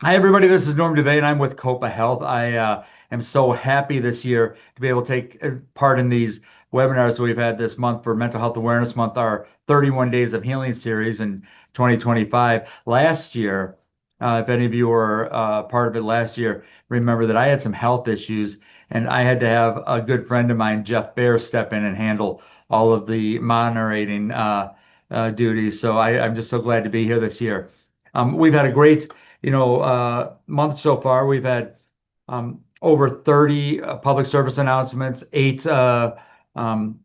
Hi, everybody. This is Norm DeVay, and I'm with Copa Health. I am so happy this year to be able to take part in these webinars that we've had this month for Mental Health Awareness Month, our 31 Days of Healing series in 2025. Last year, if any of you were part of it last year, remember that I had some health issues, and I had to have a good friend of mine, Jeff Bear, step in and handle all of the monitoring duties. So I'm just so glad to be here this year. We've had a great month so far. We've had over 30 public service announcements, eight um,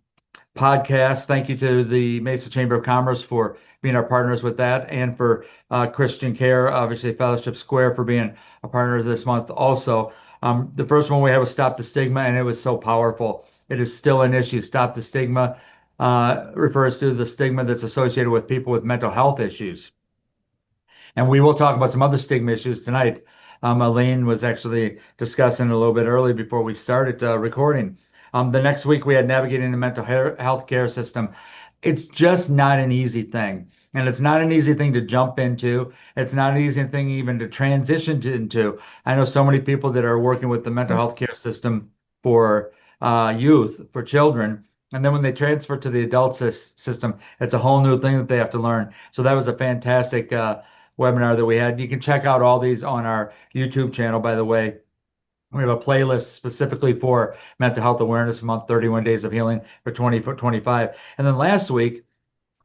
podcasts. Thank you to the Mesa Chamber of Commerce for being our partners with that, and for Christian Care, obviously Fellowship Square, for being a partner this month also. The first one we had was Stop the Stigma, and it was so powerful. It is still an issue. Stop the Stigma refers to the stigma that's associated with people with mental health issues. And we will talk about some other stigma issues tonight. Elaine was actually discussing a little bit early before we started recording. The next week we had navigating the mental health care system. It's just not an easy thing. And it's not an easy thing to jump into. It's not an easy thing even to transition into. I know so many people that are working with the mental health care system for youth, for children. And then when they transfer to the adult system, it's a whole new thing that they have to learn. So that was a fantastic webinar that we had. You can check out all these on our YouTube channel, by the way. We have a playlist specifically for Mental Health Awareness Month, 31 Days of Healing for 2025. And then last week,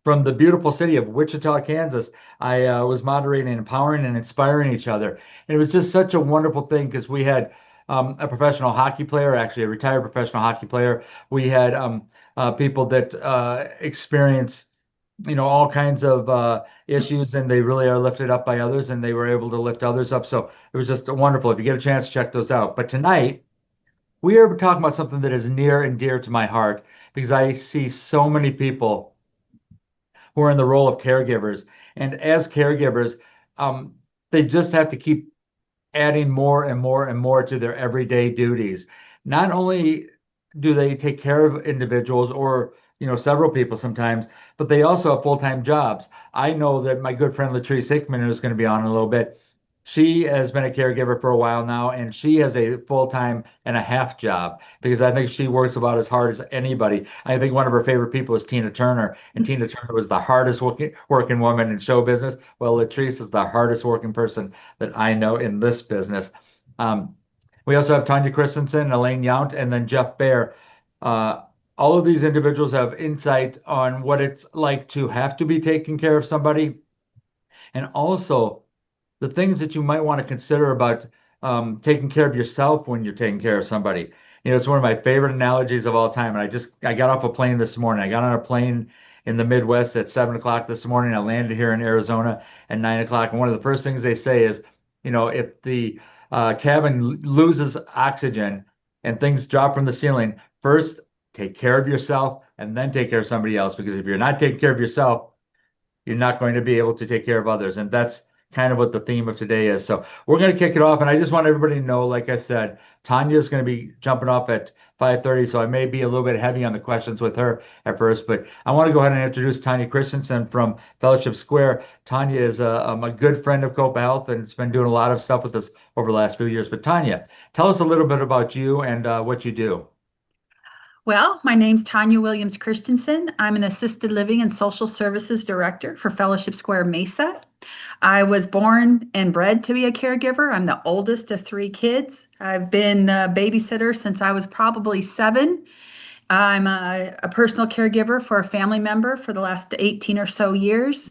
from the beautiful city of Wichita, Kansas, I was moderating, empowering, and inspiring each other. And it was just such a wonderful thing because we had a professional hockey player, actually a retired professional hockey player. We had people that experience all kinds of issues, and they really are lifted up by others, and they were able to lift others up. So it was just wonderful. If you get a chance, check those out. But tonight, we are talking about something that is near and dear to my heart because I see so many people who are in the role of caregivers. And as caregivers, um, they just have to keep adding more and more and more to their everyday duties. Not only do they take care of individuals or several people sometimes, but they also have full-time jobs. I know that my good friend Latrice Hickman, who's going to be on in a little bit, she has been a caregiver for a while now, and she has a full-time and a half job because I think she works about as hard as anybody. I think one of her favorite people is Tina Turner, and Tina Turner was the hardest working woman in show business. Well, Latrice is the hardest working person that I know in this business. Um, we also have Tanya Christensen, Elaine Yount, and then Jeff Bear. Uh, all of these individuals have insight on what it's like to have to be taking care of somebody, and also the things that you might want to consider about taking care of yourself when you're taking care of somebody. It's one of my favorite analogies of all time. And I got off a plane this morning. I got on a plane in the Midwest at 7 o'clock this morning. I landed here in Arizona at 9 o'clock. And one of the first things they say is, if the cabin loses oxygen and things drop from the ceiling, first take care of yourself and then take care of somebody else. Because if you're not taking care of yourself, you're not going to be able to take care of others. And that's kind of what the theme of today is. So we're going to kick it off. And I just want everybody to know, like I said, Tanya is going to be jumping off at 5:30. So I may be a little bit heavy on the questions with her at first, but I want to go ahead and introduce Tanya Christensen from Fellowship Square. Tanya is a good friend of Copa Health and has been doing a lot of stuff with us over the last few years. But Tanya, tell us a little bit about you and what you do. Well, my name's Tanya Williams Christensen. I'm an assisted living and social services director for Fellowship Square Mesa. I was born and bred to be a caregiver. I'm the oldest of three kids. I've been a babysitter since I was probably 7. I'm a personal caregiver for a family member for the last 18 or so years.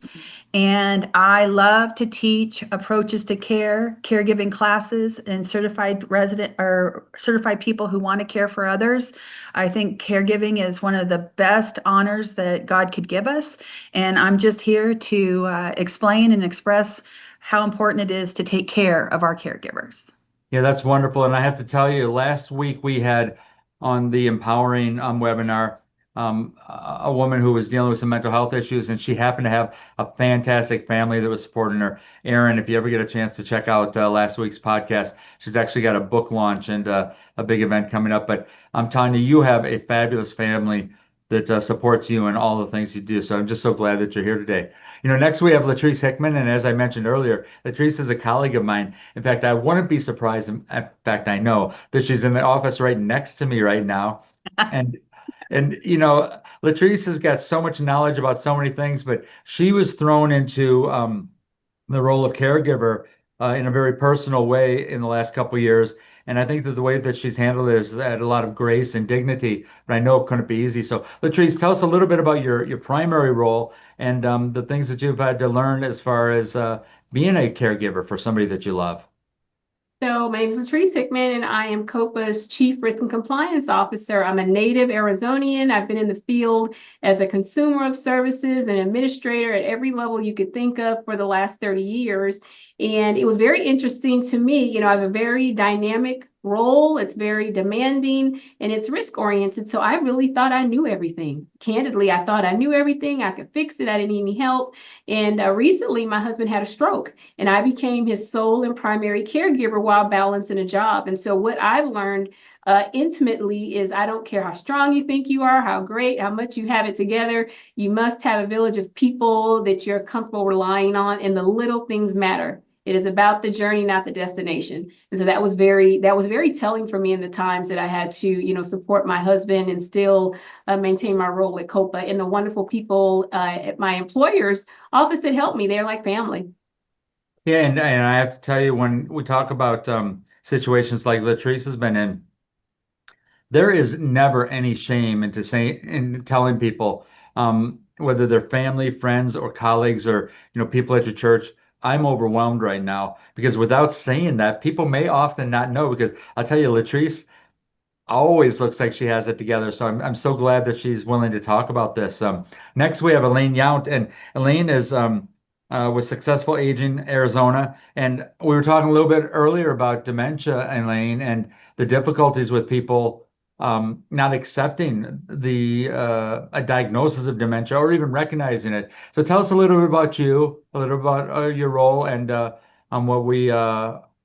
And I love to teach approaches to care, caregiving classes, and certified resident or certified people who want to care for others. I think caregiving is one of the best honors that God could give us. And I'm just here to explain and express how important it is to take care of our caregivers. Yeah, that's wonderful. And I have to tell you, last week we had on the Empowering webinar a woman who was dealing with some mental health issues, and she happened to have a fantastic family that was supporting her. Erin, if you ever get a chance to check out last week's podcast, she's actually got a book launch and a big event coming up. But Tanya, you have a fabulous family that supports you in all the things you do. So I'm just so glad that you're here today. Next we have Latrice Hickman, and as I mentioned earlier, Latrice is a colleague of mine. In fact, I wouldn't be surprised. In fact, I know that she's in the office right next to me right now, and Latrice has got so much knowledge about so many things, but she was thrown into the role of caregiver in a very personal way in the last couple of years. And I think that the way that she's handled it is at a lot of grace and dignity, but I know it couldn't be easy. So, Latrice, tell us a little bit about your primary role and the things that you've had to learn as far as being a caregiver for somebody that you love. So my name is Latrice Hickman, and I am COPA's Chief Risk and Compliance Officer. I'm a native Arizonian. I've been in the field as a consumer of services and administrator at every level you could think of for the last 30 years. And it was very interesting to me. I have a very dynamic role. It's very demanding and it's risk oriented. So I really thought I knew everything. Candidly, I thought I knew everything. I could fix it. I didn't need any help. And recently, my husband had a stroke, and I became his sole and primary caregiver while balancing a job. And so, what I've learned intimately is I don't care how strong you think you are, how great, how much you have it together. You must have a village of people that you're comfortable relying on, and the little things matter. It is about the journey, not the destination. And so that was very telling for me in the times that I had to, support my husband and still maintain my role at COPA, and the wonderful people at my employer's office that helped me. They're like family. Yeah, and I have to tell you, when we talk about situations like Latrice has been in, there is never any shame in telling people, whether they're family, friends, or colleagues, or people at your church, I'm overwhelmed right now. Because without saying that, people may often not know. Because I'll tell you, Latrice always looks like she has it together. So I'm so glad that she's willing to talk about this. Next, we have Elaine Yount, and Elaine is with Successful Aging Arizona. And we were talking a little bit earlier about dementia, Elaine, and the difficulties with people not accepting a diagnosis of dementia or even recognizing it. So tell us a little bit about you, a little about your role, and on what we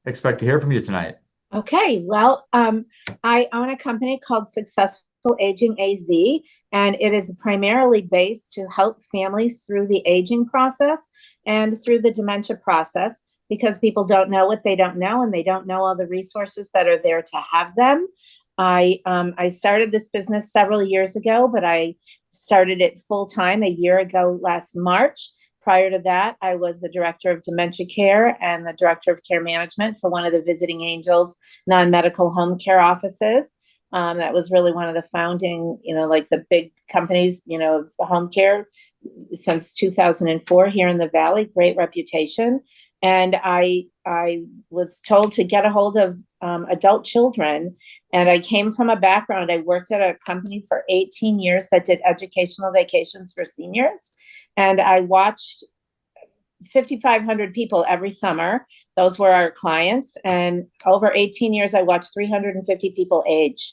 expect to hear from you tonight. Okay, well, I own a company called Successful Aging AZ, and it is primarily based to help families through the aging process and through the dementia process, because people don't know what they don't know, and they don't know all the resources that are there to have them. I started this business several years ago, but I started it full time a year ago last March. Prior to that, I was the director of dementia care and the director of care management for one of the Visiting Angels non-medical home care offices. That was really one of the founding, like the big companies, the home care since 2004 here in the Valley, great reputation. And I was told to get a hold of adult children. And I came from a background, I worked at a company for 18 years that did educational vacations for seniors. And I watched 5,500 people every summer. Those were our clients. And over 18 years, I watched 350 people age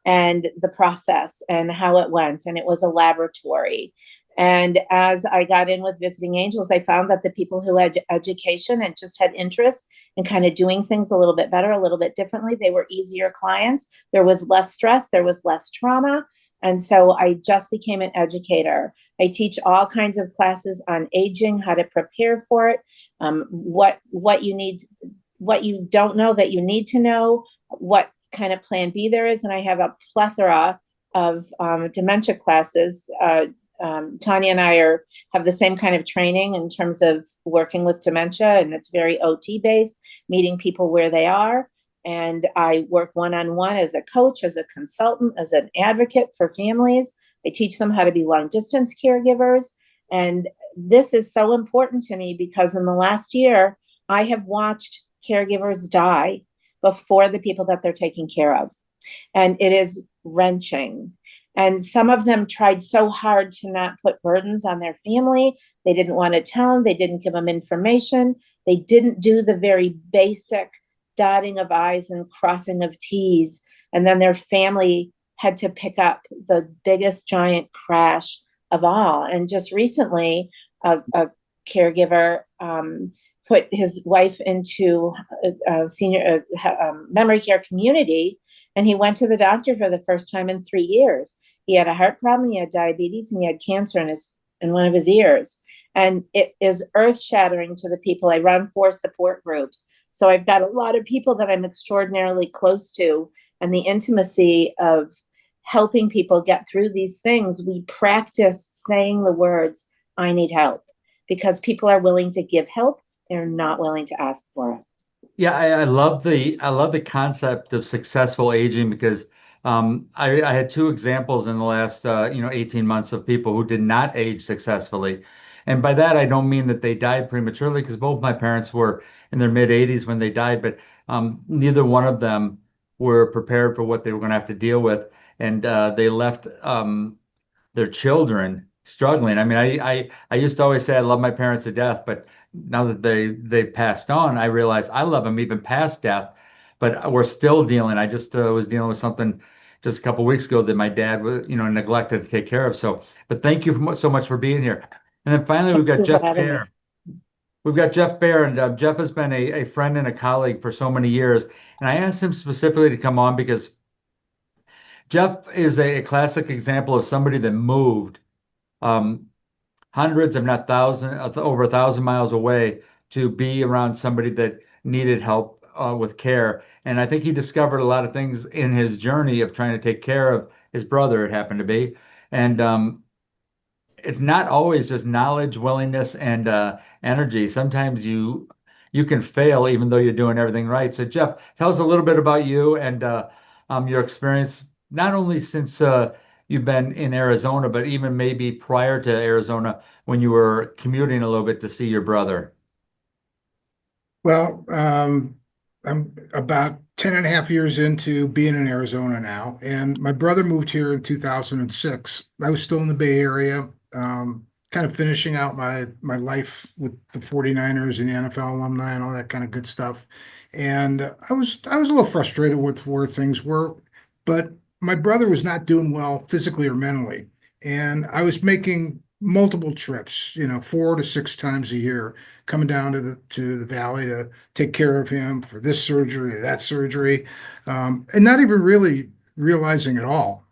and the process and how it went. And it was a laboratory. And as I got in with Visiting Angels, I found that the people who had education and just had interest in kind of doing things a little bit better, a little bit differently, they were easier clients. There was less stress, there was less trauma. And so I just became an educator. I teach all kinds of classes on aging, how to prepare for it, what you need, what you don't know that you need to know, what kind of plan B there is. And I have a plethora of dementia classes. Tanya and I have the same kind of training in terms of working with dementia, and it's very OT based, meeting people where they are. And I work one-on-one as a coach, as a consultant, as an advocate for families. I teach them how to be long distance caregivers. And this is so important to me because in the last year, I have watched caregivers die before the people that they're taking care of. And it is wrenching. And some of them tried so hard to not put burdens on their family. They didn't want to tell them. They didn't give them information. They didn't do the very basic dotting of I's and crossing of T's. And then their family had to pick up the biggest giant crash of all. And just recently, a caregiver put his wife into a senior memory care community, and he went to the doctor for the first time in 3 years. He had a heart problem, he had diabetes, and he had cancer in one of his ears. And it is earth shattering to the people. I run 4 support groups. So I've got a lot of people that I'm extraordinarily close to, and the intimacy of helping people get through these things. We practice saying the words, I need help, because people are willing to give help. They're not willing to ask for it. Yeah, I love the concept of successful aging because I had 2 examples in the last 18 months of people who did not age successfully. And by that I don't mean that they died prematurely, because both my parents were in their mid 80s when they died, but neither one of them were prepared for what they were going to have to deal with. And they left their children struggling. I mean, I used to always say I love my parents to death, but now that they passed on, I realize I love them even past death. But we're still dealing. I just was dealing with something just a couple weeks ago that my dad was, neglected to take care of. So, but thank you so much for being here. And then finally, we've got Thank you Jeff for having me. Baer. We've got Jeff Baer, and Jeff has been a friend and a colleague for so many years. And I asked him specifically to come on because Jeff is a classic example of somebody that moved um, hundreds, if not thousands, over 1,000 miles away to be around somebody that needed help with care. And I think he discovered a lot of things in his journey of trying to take care of his brother, it happened to be. And it's not always just knowledge, willingness, and energy. Sometimes you can fail even though you're doing everything right. So Jeff, tell us a little bit about you and your experience, not only since you've been in Arizona, but even maybe prior to Arizona when you were commuting a little bit to see your brother. Well, I'm about 10 and a half years into being in Arizona now, and my brother moved here in 2006. I was still in the Bay Area, kind of finishing out my life with the 49ers and the NFL alumni and all that kind of good stuff. And I was a little frustrated with where things were, but my brother was not doing well physically or mentally. And I was making multiple trips, 4 to 6 times a year, coming down to the valley to take care of him for this surgery, that surgery, and not even really realizing at all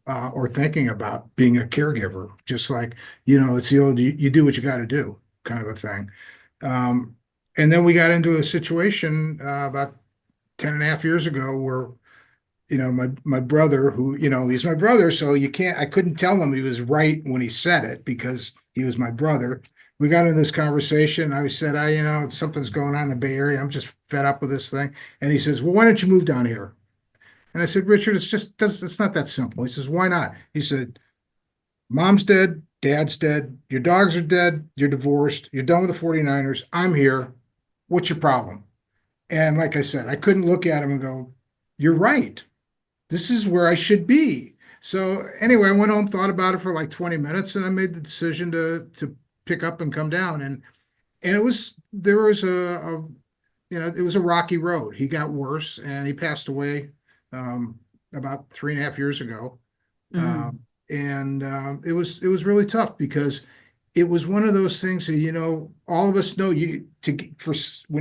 or thinking about being a caregiver. Just like, it's the old you do what you got to do kind of a thing. Um, and then we got into a situation about 10 and a half years ago where my brother, who, he's my brother, so I couldn't tell him he was right when he said it because he was my brother. We got into this conversation. I said, something's going on in the Bay Area. I'm just fed up with this thing. And he says, well, why don't you move down here? And I said, Richard, it's not that simple. He says, why not? He said, mom's dead, dad's dead, your dogs are dead, you're divorced, you're done with the 49ers. I'm here. What's your problem? And like I said, I couldn't look at him and go, you're right. This is where I should be. So anyway, I went home, thought about it for like 20 minutes, and I made the decision to pick up and come down. And it was there was it was a rocky road. He got worse, and he passed away about 3.5 years ago. Mm. And it was really tough because it was one of those things that all of us know when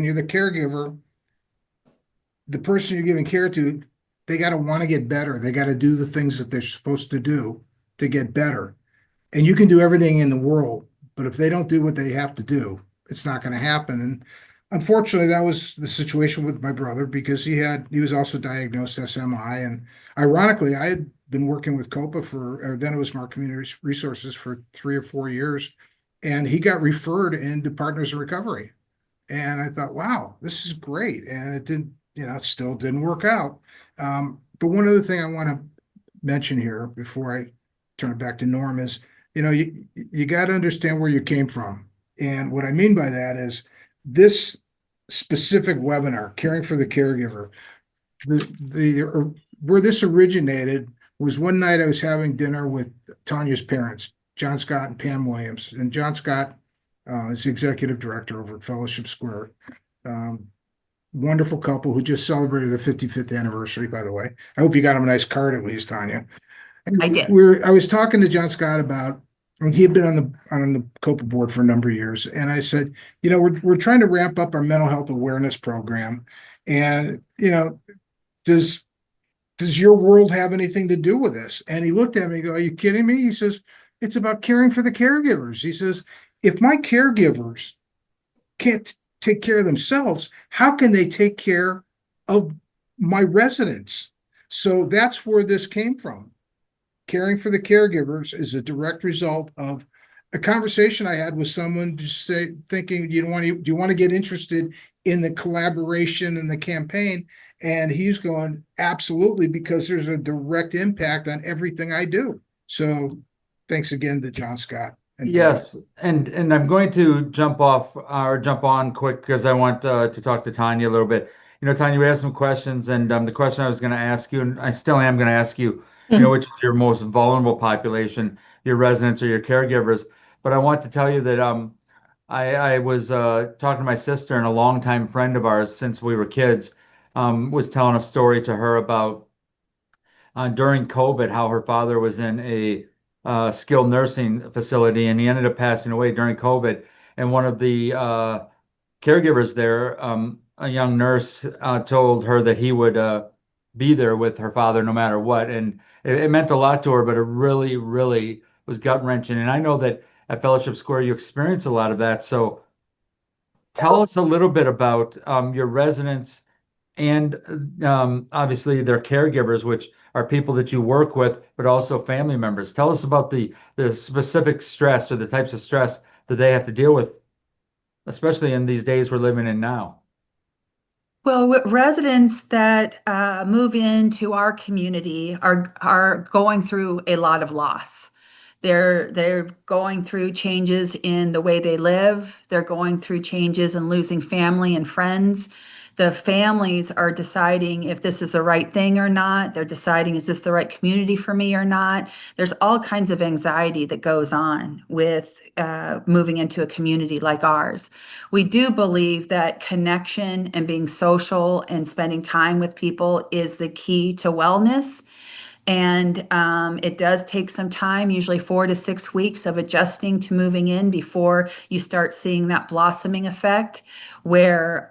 you're the caregiver, the person you're giving care to, they got to want to get better. They got to do the things that they're supposed to do to get better. And you can do everything in the world, but if they don't do what they have to do, it's not going to happen. And unfortunately, that was the situation with my brother because he was also diagnosed SMI. And ironically, I had been working with COPA then it was Smart Community Resources for 3 or 4 years. And he got referred into Partners in Recovery. And I thought, wow, this is great. And it didn't, it still didn't work out. But one other thing I want to mention here before I turn it back to Norm is, you got to understand where you came from. And what I mean by that is this specific webinar, Caring for the Caregiver, where this originated was one night I was having dinner with Tanya's parents, John Scott and Pam Williams. And John Scott is the executive director over at Fellowship Square. Wonderful couple who just celebrated the 55th anniversary, by the way. I hope you got him a nice card at least, Tanya. I did. I was talking to John Scott about, he had been on the COPA board for a number of years, and I said, we're trying to ramp up our mental health awareness program, and does does your world have anything to do with this? And he looked at me and go, are you kidding me? He says, it's about caring for the caregivers. He says, if my caregivers can't take care of themselves, how can they take care of my residents? So that's where this came from. Caring for the caregivers is a direct result of a conversation I had with someone just thinking, do you want to get interested in the collaboration and the campaign? And he's going, absolutely, because there's a direct impact on everything I do. So thanks again to John Scott. Yes, and I'm going to jump off or jump on quick because I want to talk to Tanya a little bit. Tanya, we have some questions, and the question I was going to ask you, and I still am going to ask you, which is your most vulnerable population, your residents or your caregivers. But I want to tell you that I was talking to my sister, and a longtime friend of ours since we were kids was telling a story to her about during COVID, how her father was in a skilled nursing facility and he ended up passing away during COVID. And one of the caregivers there, a young nurse, told her that he would be there with her father no matter what. And it meant a lot to her, but it really, really was gut wrenching. And I know that at Fellowship Square, you experience a lot of that. So tell us a little bit about your residents and obviously their caregivers, which are people that you work with, but also family members. Tell us about the specific stress or the types of stress that they have to deal with, especially in these days we're living in now. Well, residents that move into our community are going through a lot of loss. They're going through changes in the way they live. They're going through changes in losing family and friends. The families are deciding if this is the right thing or not. They're deciding, is this the right community for me or not? There's all kinds of anxiety that goes on with moving into a community like ours. We do believe that connection and being social and spending time with people is the key to wellness. And it does take some time, usually 4 to 6 weeks of adjusting to moving in before you start seeing that blossoming effect where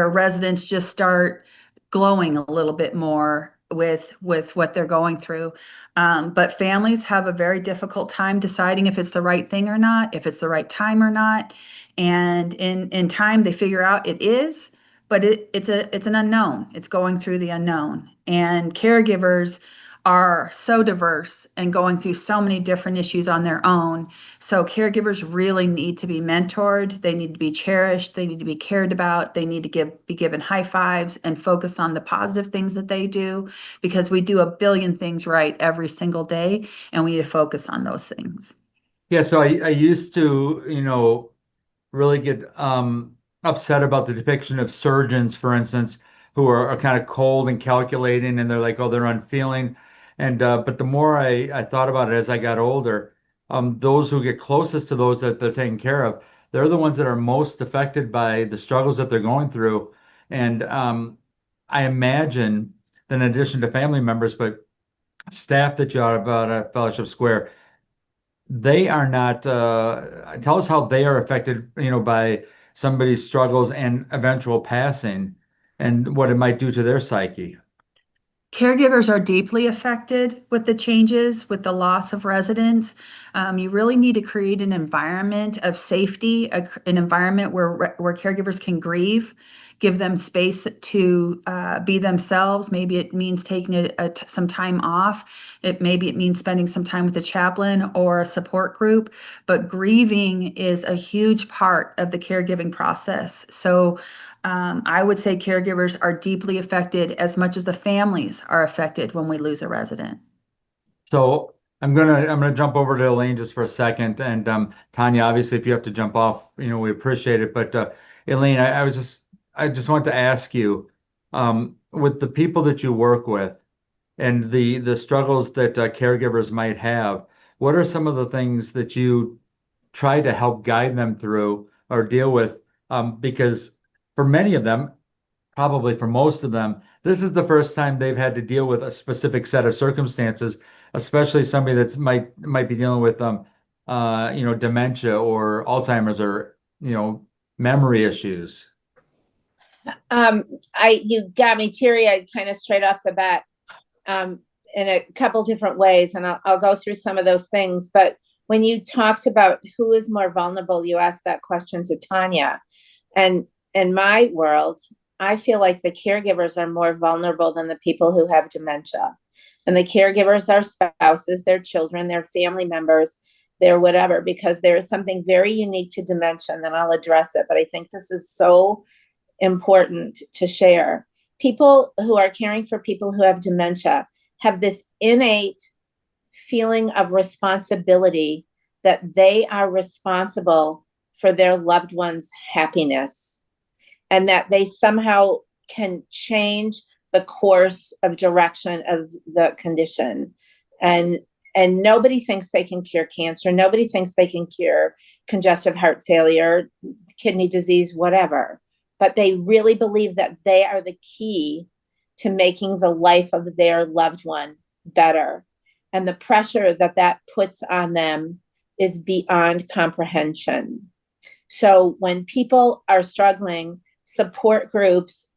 residents just start glowing a little bit more with what they're going through. But families have a very difficult time deciding if it's the right thing or not, if it's the right time or not. And in time, they figure out it is, but it's an unknown. It's going through the unknown. And caregivers are so diverse and going through so many different issues on their own. So caregivers really need to be mentored. They need to be cherished. They need to be cared about. They need to be given high fives and focus on the positive things that they do, because we do a billion things right every single day, and we need to focus on those things. Yeah, so I used to, really get upset about the depiction of surgeons, for instance, who are kind of cold and calculating, and they're like, oh, they're unfeeling. And but the more I thought about it as I got older, those who get closest to those that they're taking care of, they're the ones that are most affected by the struggles that they're going through. And I imagine that in addition to family members, but staff that you have at Fellowship Square, they are not tell us how they are affected, by somebody's struggles and eventual passing and what it might do to their psyche. Caregivers are deeply affected with the changes, with the loss of residents. You really need to create an environment of safety, an environment where caregivers can grieve, give them space to be themselves. Maybe it means taking some time off. Maybe it means spending some time with a chaplain or a support group. But grieving is a huge part of the caregiving process. So I would say caregivers are deeply affected as much as the families are affected when we lose a resident. So I'm gonna jump over to Elaine just for a second, and Tanya, obviously, if you have to jump off, we appreciate it. But Elaine, I just want to ask you, with the people that you work with and the struggles that caregivers might have, what are some of the things that you try to help guide them through or deal with? Because for many of them, probably for most of them, this is the first time they've had to deal with a specific set of circumstances, especially somebody that's might be dealing with dementia or Alzheimer's or memory issues. You got me teary-eyed kind of straight off the bat, in a couple different ways, and I'll go through some of those things. But when you talked about who is more vulnerable, you asked that question to Tanya. And in my world, I feel like the caregivers are more vulnerable than the people who have dementia. And the caregivers are spouses, their children, their family members, their whatever, because there is something very unique to dementia, and then I'll address it. But I think this is so important to share. People who are caring for people who have dementia have this innate feeling of responsibility, that they are responsible for their loved one's happiness, and that they somehow can change the course of direction of the condition. And nobody thinks they can cure cancer. Nobody thinks they can cure congestive heart failure, kidney disease, whatever. But they really believe that they are the key to making the life of their loved one better. And the pressure that that puts on them is beyond comprehension. So when people are struggling, support groups,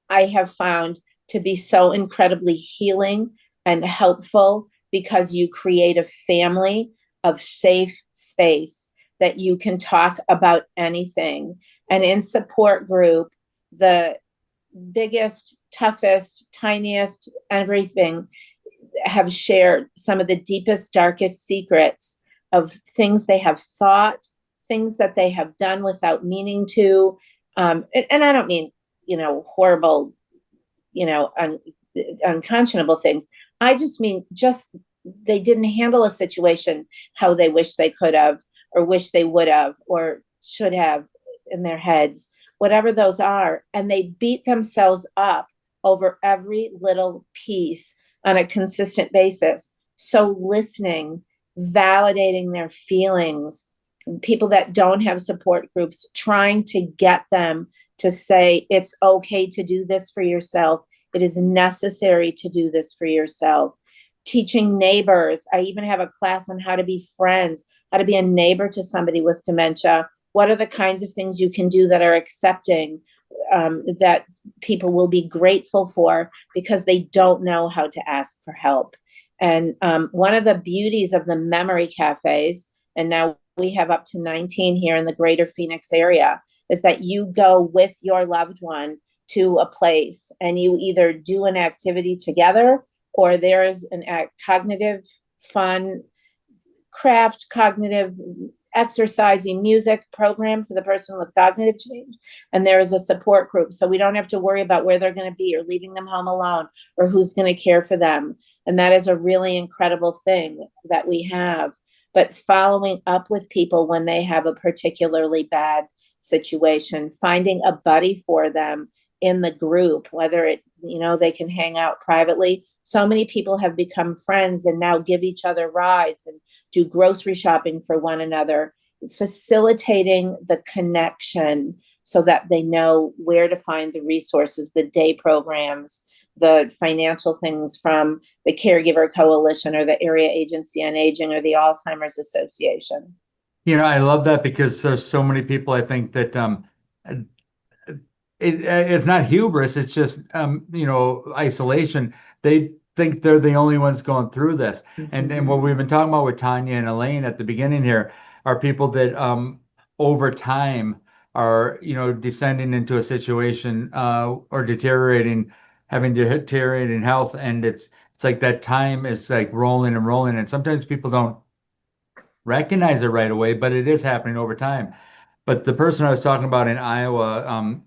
I have found to be so incredibly healing and helpful, because you create a family of safe space that you can talk about anything. And in support group, the biggest, toughest, tiniest, everything have shared some of the deepest, darkest secrets of things they have thought, things that they have done without meaning to. And I don't mean, horrible, unconscionable things. I just mean they didn't handle a situation how they wish they could have, or wish they would have, or should have in their heads, whatever those are. And they beat themselves up over every little piece on a consistent basis. So listening, validating their feelings, people that don't have support groups, trying to get them to say, it's okay to do this for yourself. It is necessary to do this for yourself. Teaching neighbors. I even have a class on how to be friends, how to be a neighbor to somebody with dementia. What are the kinds of things you can do that are accepting, that people will be grateful for, because they don't know how to ask for help. And one of the beauties of the memory cafes, and now we have up to 19 here in the greater Phoenix area, is that you go with your loved one to a place and you either do an activity together, or there is an cognitive fun craft, cognitive exercising music program for the person with cognitive change. And there is a support group. So we don't have to worry about where they're going to be, or leaving them home alone, or who's going to care for them. And that is a really incredible thing that we have. But following up with people when they have a particularly bad situation, finding a buddy for them in the group, whether they can hang out privately. So many people have become friends and now give each other rides and do grocery shopping for one another, facilitating the connection so that they know where to find the resources, the day programs, the financial things from the Caregiver Coalition or the Area Agency on Aging or the Alzheimer's Association. I love that, because there's so many people, I think, that it's not hubris, it's just isolation. They think they're the only ones going through this. And what we've been talking about with Tanya and Elaine at the beginning here are people that over time are descending into a situation or having deteriorating health, and it's like that time is like rolling and rolling, and sometimes people don't recognize it right away, but it is happening over time. But the person I was talking about in Iowa,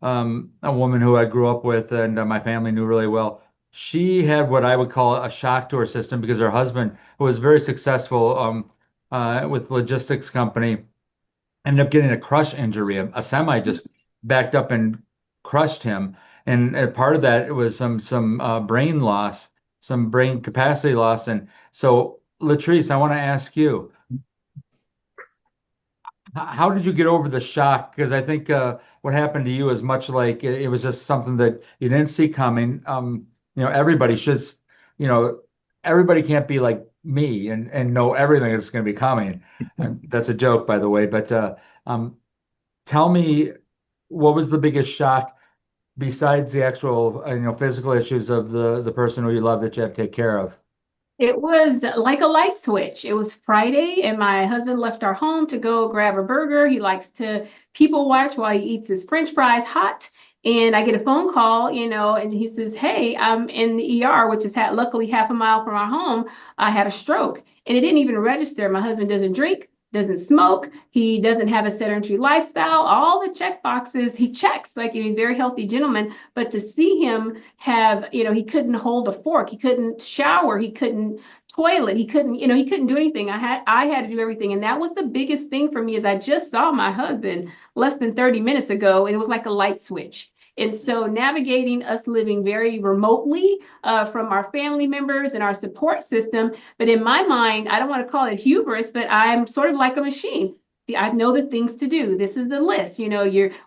a woman who I grew up with and my family knew really well, she had what I would call a shock to her system, because her husband, who was very successful with logistics company, ended up getting a crush injury. A semi just backed up and crushed him, and part of that was some brain loss, some brain capacity loss. And so, Latrice, I want to ask you, how did you get over the shock? Because I think what happened to you is much like it was just something that you didn't see coming. Everybody should, everybody can't be like me and know everything that's going to be coming. And that's a joke, by the way. But tell me, what was the biggest shock besides the actual, physical issues of the person who you love that you have to take care of? It was like a light switch. It was Friday, and my husband left our home to go grab a burger. He likes to people watch while he eats his French fries hot. And I get a phone call, and he says, "Hey, I'm in the ER, which is luckily half a mile from our home. I had a stroke." And it didn't even register. My husband doesn't drink, doesn't smoke, he doesn't have a sedentary lifestyle. All the check boxes he checks, like he's a very healthy gentleman. But to see him have, he couldn't hold a fork, he couldn't shower, he couldn't toilet, he couldn't, he couldn't do anything. I had to do everything. And that was the biggest thing for me is I just saw my husband less than 30 minutes ago, and it was like a light switch. And so navigating us living very remotely from our family members and our support system. But in my mind, I don't want to call it hubris, but I'm sort of like a machine. I know the things to do. This is the list.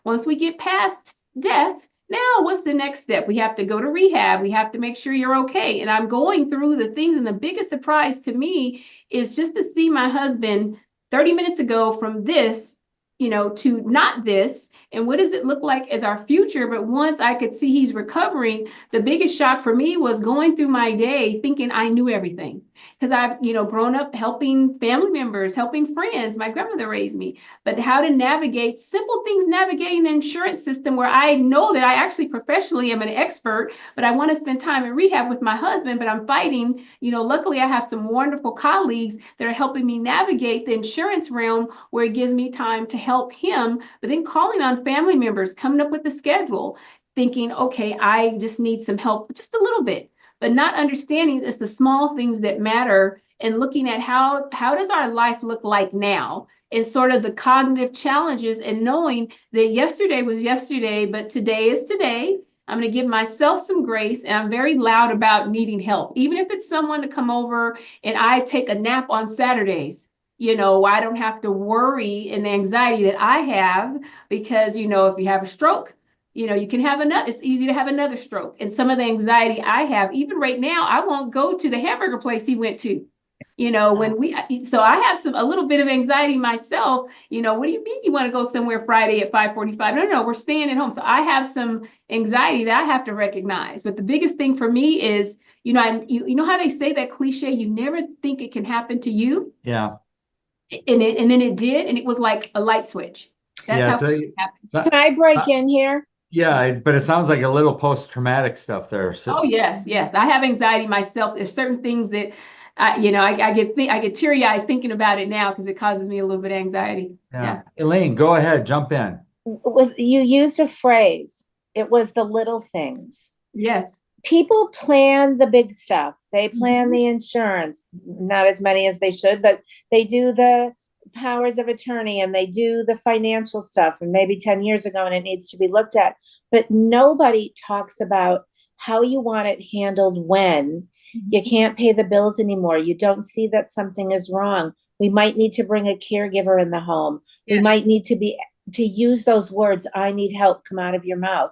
Once we get past death, now what's the next step? We have to go to rehab. We have to make sure you're okay. And I'm going through the things. And the biggest surprise to me is just to see my husband 30 minutes ago from this, to not this. And what does it look like as our future? But once I could see he's recovering, the biggest shock for me was going through my day thinking I knew everything. Because I've, grown up helping family members, helping friends. My grandmother raised me. But how to navigate simple things, navigating the insurance system where I know that I actually professionally am an expert, but I want to spend time in rehab with my husband, but I'm fighting. Luckily I have some wonderful colleagues that are helping me navigate the insurance realm where it gives me time to help him, but then calling on family members, coming up with the schedule, thinking, okay, I just need some help, just a little bit, but not understanding it's the small things that matter, and looking at how does our life look like now, and sort of the cognitive challenges, and knowing that yesterday was yesterday, but today is today. I'm going to give myself some grace, and I'm very loud about needing help, even if it's someone to come over and I take a nap on Saturdays. I don't have to worry and the anxiety that I have because, if you have a stroke, you can have another, it's easy to have another stroke. And some of the anxiety I have, even right now, I won't go to the hamburger place he went to. So I have a little bit of anxiety myself. What do you mean you want to go somewhere Friday at 5:45? No, we're staying at home. So I have some anxiety that I have to recognize. But the biggest thing for me is, you know how they say that cliche, you never think it can happen to you. Yeah. And then it did, and it was like a light switch. That's how it happened. Can I break in here? Yeah, but it sounds like a little post-traumatic stuff there. So, Oh yes, yes. I have anxiety myself. There's certain things that I get teary-eyed thinking about it now because it causes me a little bit of anxiety. Yeah. Elaine, go ahead, jump in. You used a phrase. It was the little things. Yes. People plan the big stuff. They plan the insurance, not as many as they should, but they do the powers of attorney and they do the financial stuff, and maybe 10 years ago, and it needs to be looked at. But nobody talks about how you want it handled when you can't pay the bills anymore. You don't see that something is wrong. We might need to bring a caregiver in the home. Yeah. We might need to use those words, I need help, come out of your mouth.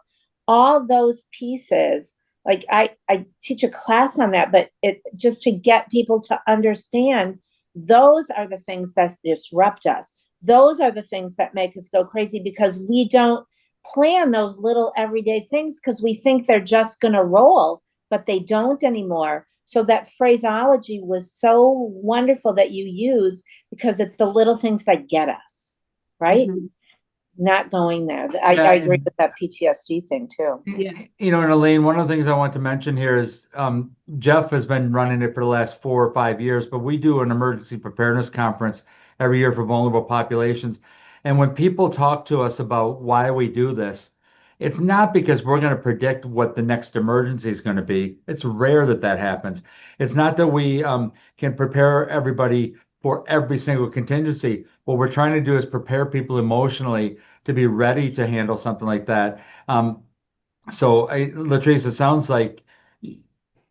All those pieces. Like I teach a class on that, but it just to get people to understand, those are the things that disrupt us. Those are the things that make us go crazy because we don't plan those little everyday things because we think they're just going to roll, but they don't anymore. So that phraseology was so wonderful that you use because it's the little things that get us, right? Mm-hmm. Not going there. I agree with that PTSD thing too. Yeah. And Elaine, one of the things I want to mention here is Jeff has been running it for the last 4 or 5 years, but we do an emergency preparedness conference every year for vulnerable populations. And when people talk to us about why we do this, it's not because we're going to predict what the next emergency is going to be. It's rare that happens. It's not that we can prepare everybody for every single contingency. What we're trying to do is prepare people emotionally to be ready to handle something like that. So, Latrice, it sounds like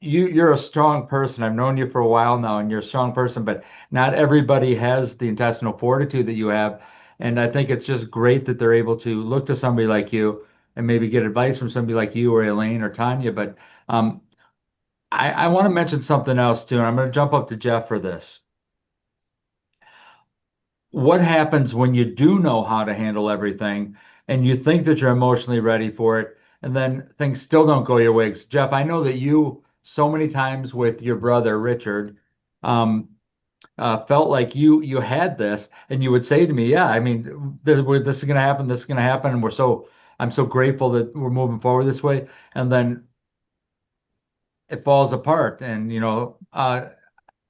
you're a strong person. I've known you for a while now, and you're a strong person, but not everybody has the intestinal fortitude that you have. And I think it's just great that they're able to look to somebody like you and maybe get advice from somebody like you or Elaine or Tanya. But I want to mention something else too, and I'm going to jump up to Jeff for this. What happens when you do know how to handle everything and you think that you're emotionally ready for it, and then things still don't go your way. 'Cause, Jeff, I know that you so many times with your brother Richard, um, felt like you had this, and you would say to me, "Yeah, I mean, this is going to happen. This is going to happen," and I'm so grateful that we're moving forward this way. And then it falls apart. And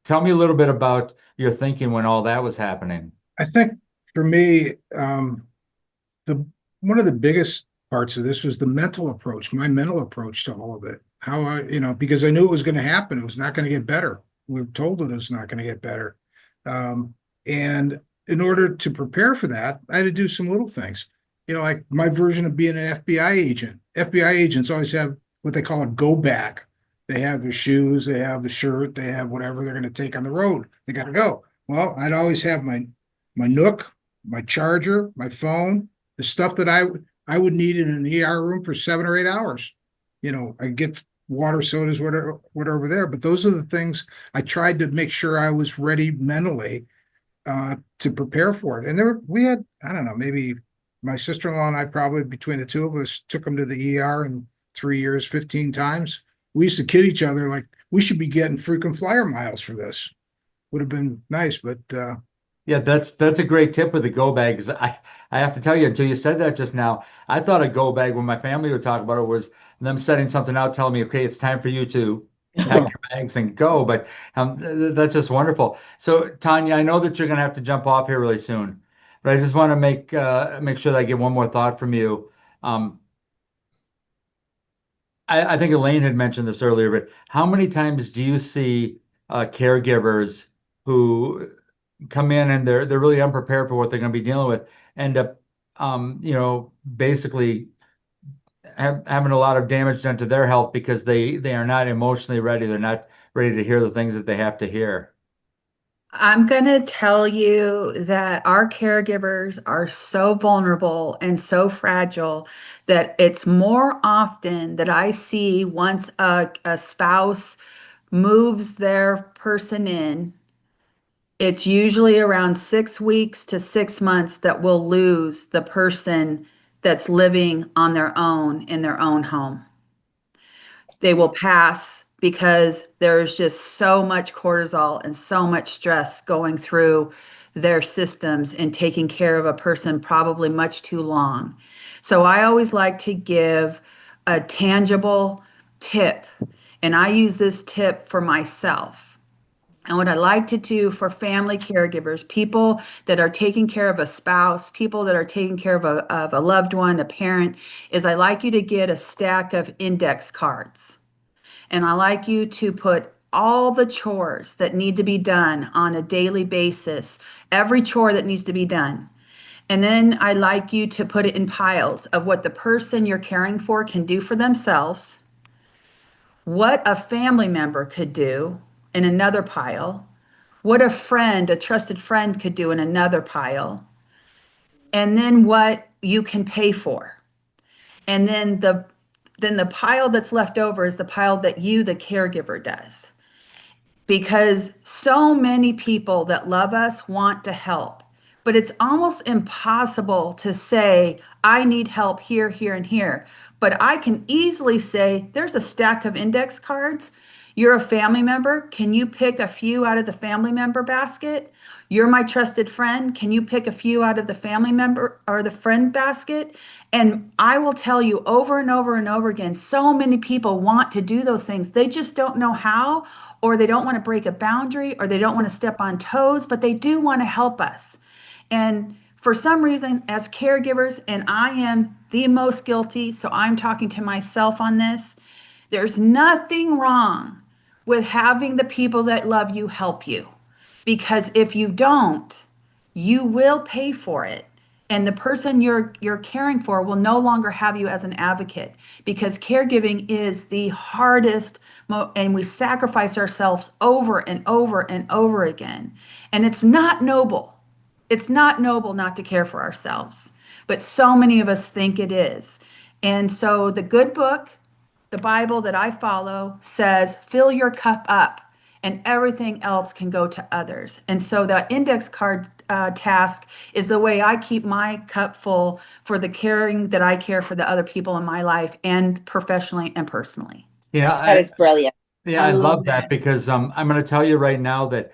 tell me a little bit about your thinking when all that was happening. I think for me, the one of the biggest parts of this was the mental approach, my mental approach to all of it. How because I knew it was going to happen. It was not going to get better. We were told it was not going to get better. And in order to prepare for that, I had to do some little things. Like my version of being an FBI agent. FBI agents always have what they call a go bag. They have their shoes, they have the shirt, they have whatever they're going to take on the road. They got to go. Well, I'd always have my Nook, my charger, my phone, the stuff that I would need in an ER room for 7 or 8 hours. I get water, sodas, whatever there. But those are the things I tried to make sure I was ready mentally to prepare for it. And we had, I don't know, maybe my sister-in-law and I, probably between the two of us, took them to the ER in 3 years, 15 times. We used to kid each other like we should be getting frequent flyer miles for this. Would have been nice, but Yeah, that's a great tip with the go bag. 'Cause I have to tell you, until you said that just now, I thought a go bag when my family would talk about it was them setting something out, telling me, okay, it's time for you to pack your bags and go. But that's just wonderful. So Tanya, I know that you're gonna have to jump off here really soon, but I just want to make sure that I get one more thought from you. Um, I think Elaine had mentioned this earlier, but how many times do you see caregivers who come in and they're really unprepared for what they're going to be dealing with, end up basically having a lot of damage done to their health because they are not emotionally ready. They're not ready to hear the things that they have to hear. I'm going to tell you that our caregivers are so vulnerable and so fragile that it's more often that I see once a spouse moves their person in, it's usually around 6 weeks to 6 months that we'll lose the person that's living on their own in their own home. They will pass because there's just so much cortisol and so much stress going through their systems and taking care of a person probably much too long. So I always like to give a tangible tip, and I use this tip for myself. And what I like to do for family caregivers, people that are taking care of a spouse, people that are taking care of a loved one, a parent, is I like you to get a stack of index cards. And I like you to put all the chores that need to be done on a daily basis, every chore that needs to be done. And then I like you to put it in piles of what the person you're caring for can do for themselves, what a family member could do in another pile, what a friend, a trusted friend could do in another pile, and then what you can pay for. And then the pile that's left over is the pile that you, the caregiver, does. Because so many people that love us want to help, but it's almost impossible to say, I need help here, here, and here. But I can easily say, there's a stack of index cards. You're a family member. Can you pick a few out of the family member basket? You're my trusted friend. Can you pick a few out of the family member or the friend basket? And I will tell you over and over and over again, so many people want to do those things. They just don't know how, or they don't want to break a boundary, or they don't want to step on toes, but they do want to help us. And for some reason, as caregivers, and I am the most guilty, so I'm talking to myself on this, there's nothing wrong with having the people that love you help you. Because if you don't, you will pay for it. And the person you're caring for will no longer have you as an advocate, because caregiving is the hardest, and we sacrifice ourselves over and over and over again. And it's not noble. It's not noble not to care for ourselves, but so many of us think it is. And so the good book, the Bible that I follow, says, fill your cup up. and everything else can go to others. And so the index card task is the way I keep my cup full for the caring that I care for the other people in my life and professionally and personally. Yeah, That is brilliant. yeah, I I love love that that. because I'm going to tell you right now that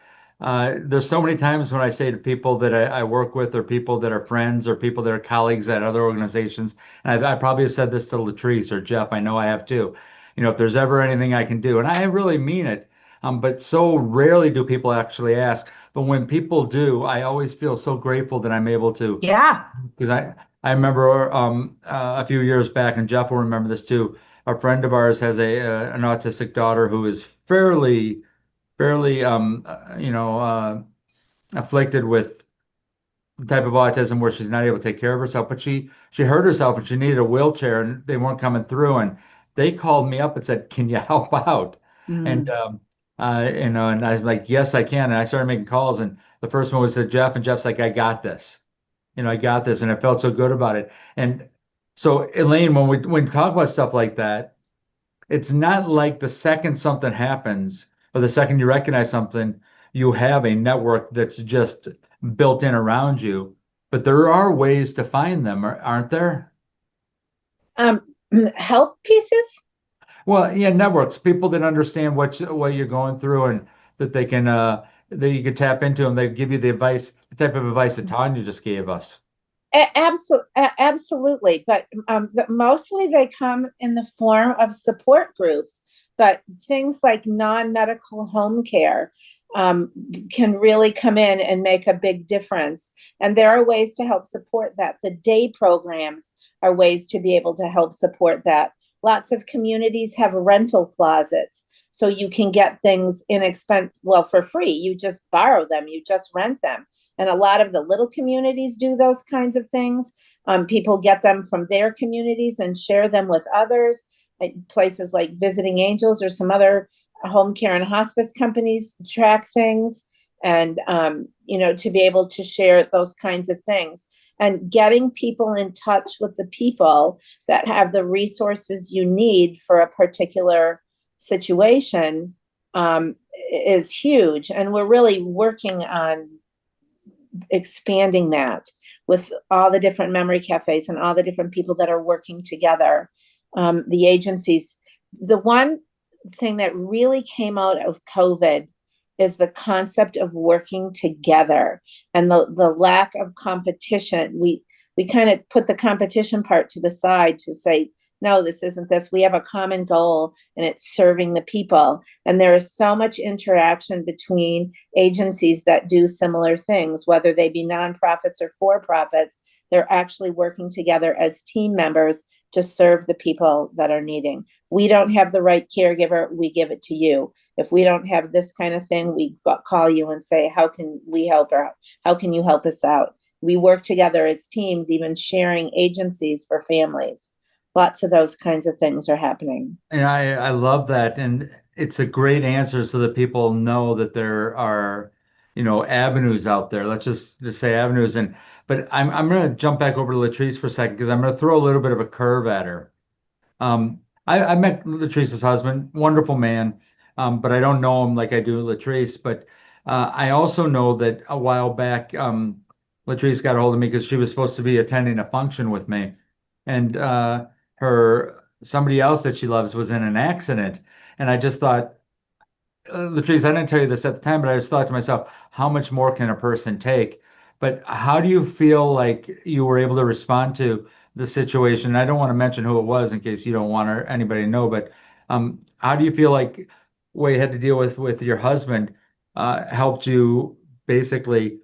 there's so many times when I say to people that I work with, or people that are friends, or people that are colleagues at other organizations, and I probably have said this to Latrice or Jeff, I know I have too. If there's ever anything I can do, and I really mean it, but so rarely do people actually ask. But when people do, I always feel so grateful that I'm able to, Yeah. because I remember a few years back, and Jeff will remember this too. A friend of ours has an autistic daughter who is fairly afflicted with the type of autism where she's not able to take care of herself. But she hurt herself and she needed a wheelchair, and they weren't coming through. And they called me up and said, "Can you help out?" And Mm. and I was like, "Yes, I can." And I started making calls, and the first one was to Jeff, and Jeff's like, "I got this." I got this, and I felt so good about it. And so, Elaine, when we talk about stuff like that, it's not like the second something happens or the second you recognize something, you have a network that's just built in around you. But there are ways to find them, aren't there? Um, Help pieces? Well, yeah, networks, people that understand what you're going through, and that they can that you can tap into, and they give you the advice, the type of advice that Tanya just gave us. Absolutely, but mostly they come in the form of support groups. But things like non-medical home care can really come in and make a big difference. And there are ways to help support that. The day programs are ways to be able to help support that. Lots of communities have rental closets, so you can get things for free. You just borrow them, you just rent them. And a lot of the little communities do those kinds of things. People get them from their communities and share them with others. Places like Visiting Angels or some other home care and hospice companies track things, and to be able to share those kinds of things. And getting people in touch with the people that have the resources you need for a particular situation is huge. And we're really working on expanding that with all the different memory cafes and all the different people that are working together. The agencies, the one thing that really came out of COVID is the concept of working together and the lack of competition. We kind of put the competition part to the side to say, no, this isn't this. We have a common goal, and it's serving the people. And there is so much interaction between agencies that do similar things, whether they be nonprofits or for-profits. They're actually working together as team members to serve the people that are needing. We don't have the right caregiver, we give it to you. If we don't have this kind of thing, we call you and say, how can we help, or how can you help us out? We work together as teams, even sharing agencies for families. Lots of those kinds of things are happening. And I love that. And it's a great answer so that people know that there are, avenues out there. Let's just say avenues. But I'm going to jump back over to Latrice for a second, because I'm going to throw a little bit of a curve at her. I met Latrice's husband, wonderful man, but I don't know him like I do Latrice. But I also know that a while back, Latrice got a hold of me because she was supposed to be attending a function with me, and her somebody else that she loves was in an accident, and I just thought, Latrice, I didn't tell you this at the time, but I just thought to myself, how much more can a person take? But how do you feel like you were able to respond to the situation? I don't want to mention who it was in case you don't want anybody to know, but how do you feel like what you had to deal with your husband helped you basically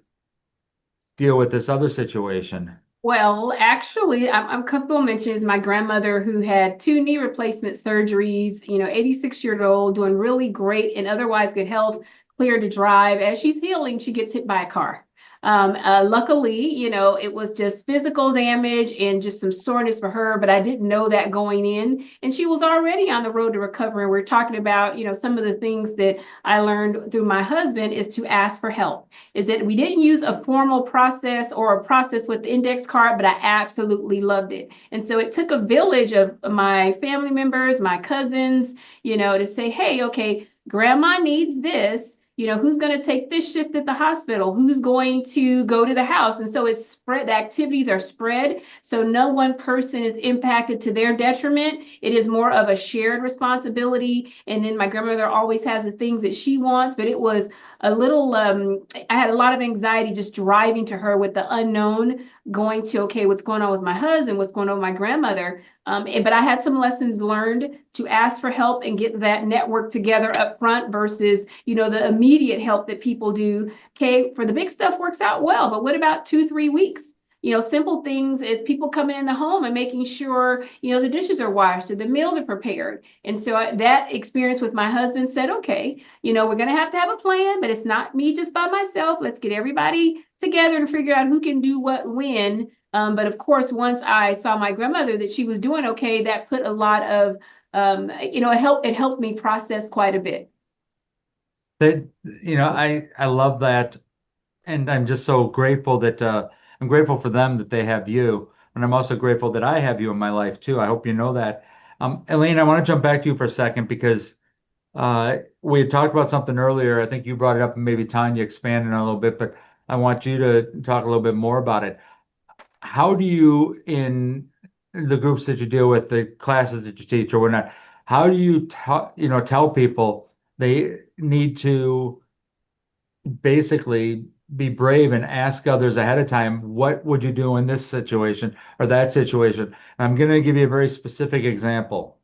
deal with this other situation? Well, actually, I'm comfortable mentioning my grandmother, who had 2 knee replacement surgeries, 86-year-old, doing really great and otherwise good health, clear to drive. As she's healing, she gets hit by a car. Luckily, it was just physical damage and just some soreness for her, but I didn't know that going in. And she was already on the road to recovery. We're talking about, some of the things that I learned through my husband is to ask for help. Is that we didn't use a formal process or a process with the index card, but I absolutely loved it. And so it took a village of my family members, my cousins, to say, hey, okay, grandma needs this. Who's going to take this shift at the hospital? Who's going to go to the house? And so it's spread, the activities are spread. So no one person is impacted to their detriment. It is more of a shared responsibility. And then my grandmother always has the things that she wants, but it was a little, I had a lot of anxiety just driving to her with the unknown, going to, okay, what's going on with my husband? What's going on with my grandmother? But I had some lessons learned to ask for help and get that network together up front versus, the immediate help that people do. Okay, for the big stuff works out well, but what about 2-3 weeks? Simple things as people coming in the home and making sure, the dishes are washed and the meals are prepared. And so that experience with my husband said, okay, we're going to have a plan, but it's not me just by myself. Let's get everybody together and figure out who can do what when. But of course, once I saw my grandmother that she was doing okay, that put a lot of, it helped me process quite a bit. That, I love that. And I'm just so grateful that I'm grateful for them that they have you. And I'm also grateful that I have you in my life too. I hope you know that. Elaine, I want to jump back to you for a second because we had talked about something earlier. I think you brought it up and maybe Tanya expanded on it a little bit, but I want you to talk a little bit more about it. How do you, in the groups that you deal with, the classes that you teach or whatnot, how do you tell people they need to basically be brave and ask others ahead of time, what would you do in this situation or that situation? And I'm going to give you a very specific example.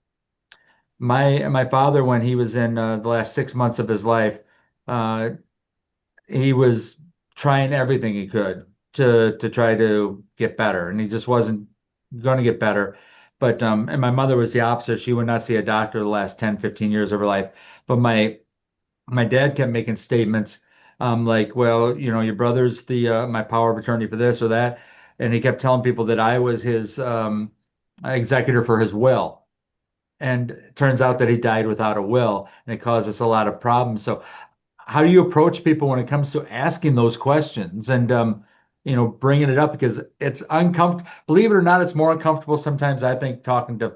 My father, when he was in the last 6 months of his life, uh, he was trying everything he could to try to get better, and he just wasn't going to get better. But and my mother was the opposite. She would not see a doctor the last 10, 15 years of her life. But my dad kept making statements like, well, your brother's the my power of attorney for this or that, and he kept telling people that I was his executor for his will. And it turns out that he died without a will, and it caused us a lot of problems. So, how do you approach people when it comes to asking those questions and bringing it up because it's uncomfortable? Believe it or not, it's more uncomfortable sometimes, I think, talking to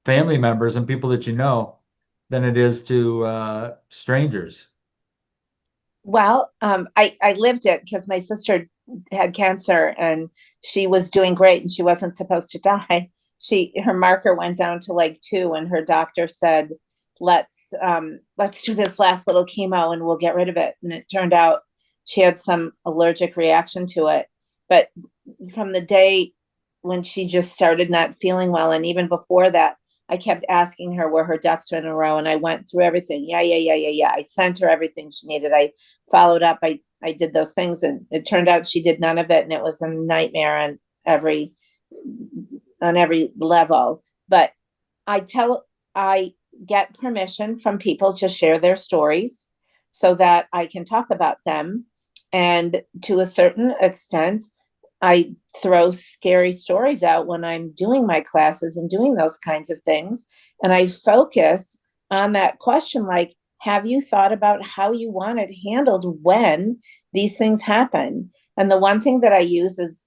family members and people that you know than it is to strangers. Well, I lived it because my sister had cancer and she was doing great and she wasn't supposed to die. Her marker went down to like 2 and her doctor said, let's do this last little chemo and we'll get rid of it. And it turned out she had some allergic reaction to it. But from the day when she just started not feeling well, and even before that, I kept asking her where her ducks were in a row, and I went through everything. Yeah. I sent her everything she needed. I followed up. I did those things, and it turned out she did none of it, and it was a nightmare on every level. But I get permission from people to share their stories so that I can talk about them. And to a certain extent, I throw scary stories out when I'm doing my classes and doing those kinds of things. And I focus on that question, like, have you thought about how you want it handled when these things happen? And the one thing that I use is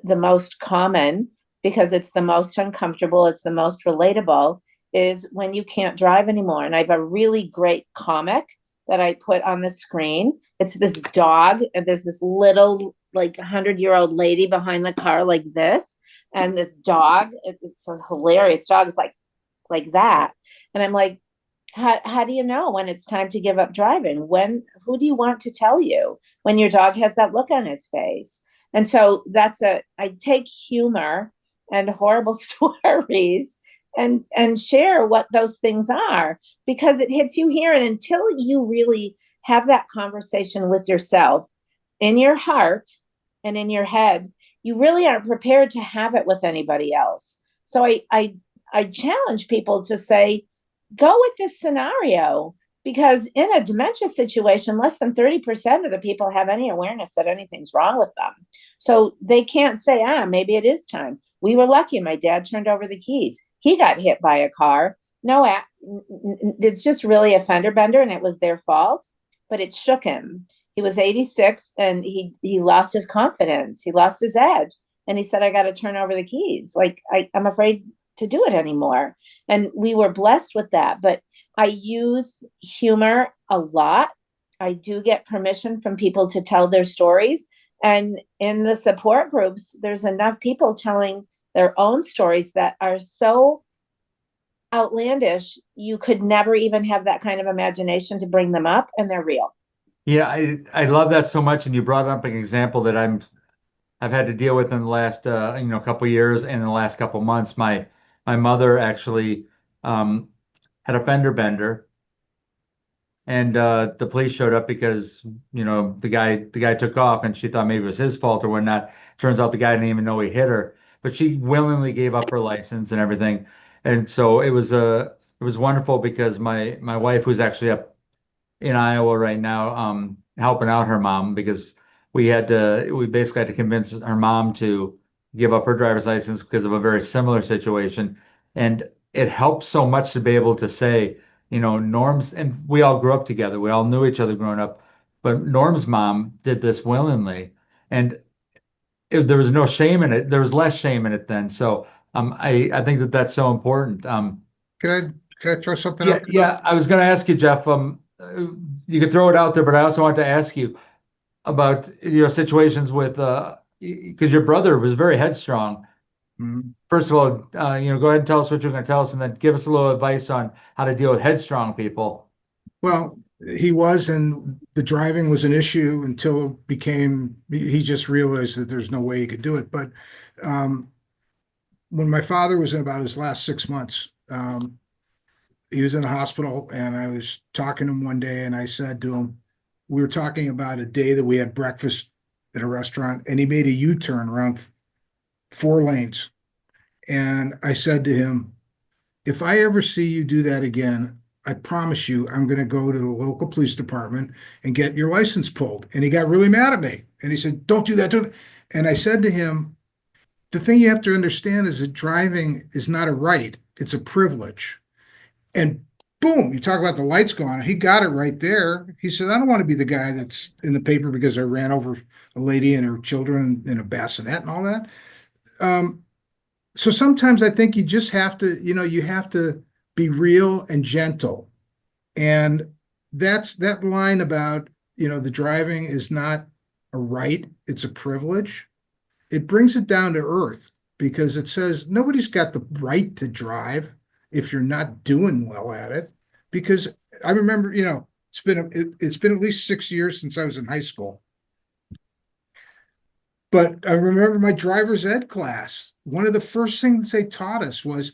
the most common because it's the most uncomfortable, it's the most relatable, is when you can't drive anymore. And I have a really great comic that I put on the screen. It's this dog, and there's this little, like 100-year-old lady behind the car like this. And this dog, it's a hilarious dog. It's like that. And I'm like, how do you know when it's time to give up driving? Who do you want to tell you when your dog has that look on his face? And so I take humor and horrible stories and share what those things are, because it hits you here. And until you really have that conversation with yourself in your heart and in your head, you really aren't prepared to have it with anybody else. So I challenge people to say, go with this scenario, because in a dementia situation, less than 30% of the people have any awareness that anything's wrong with them. So they can't say, maybe it is time. We were lucky. My dad turned over the keys. He got hit by a car. No, it's just really a fender bender, and it was their fault, but it shook him. He was 86 and he lost his confidence. He lost his edge. And he said, I got to turn over the keys. Like, I'm afraid to do it anymore. And we were blessed with that. But I use humor a lot. I do get permission from people to tell their stories. And in the support groups, there's enough people telling their own stories that are so outlandish, you could never even have that kind of imagination to bring them up, and they're real. Yeah, I love that so much, and you brought up an example that I've had to deal with in the last couple years and in the last couple months. My mother actually um, had a fender bender, and the police showed up because the guy took off, and she thought maybe it was his fault or whatnot. Turns out the guy didn't even know he hit her, but she willingly gave up her license and everything, and so it was wonderful because my wife, who's actually up in Iowa right now, helping out her mom because we basically had to convince her mom to give up her driver's license because of a very similar situation. And it helps so much to be able to say, Norm's, and we all grew up together. We all knew each other growing up, but Norm's mom did this willingly. And there was no shame in it. There was less shame in it then. So I think that that's so important. Can I can I throw something Yeah, out there? yeah. I was going to ask you, Jeff. You could throw it out there, but I also want to ask you about situations with because your brother was very headstrong. Mhm. First of all, go ahead and tell us what you're going to tell us, and then give us a little advice on how to deal with headstrong people. Well, he was, and the driving was an issue until it became, he just realized that there's no way he could do it. But um, when my father was in about his last 6 months, he was in the hospital, and I was talking to him one day, and I said to him, we were talking about a day that we had breakfast at a restaurant, and he made a U-turn around 4 lanes. And I said to him, if I ever see you do that again, I promise you, I'm going to go to the local police department and get your license pulled. And he got really mad at me. And he said, don't do that. Don't. And I said to him, the thing you have to understand is that driving is not a right, it's a privilege. And boom, you talk about the lights going on. He got it right there. He said, I don't want to be the guy that's in the paper because I ran over a lady and her children in a bassinet and all that. Um, so sometimes I think you just have to, you have to be real and gentle. And that's that line about, the driving is not a right, it's a privilege. It brings it down to earth because it says nobody's got the right to drive if you're not doing well at it. Because I remember, it's been at least 6 years since I was in high school. But I remember my driver's ed class. One of the first things they taught us was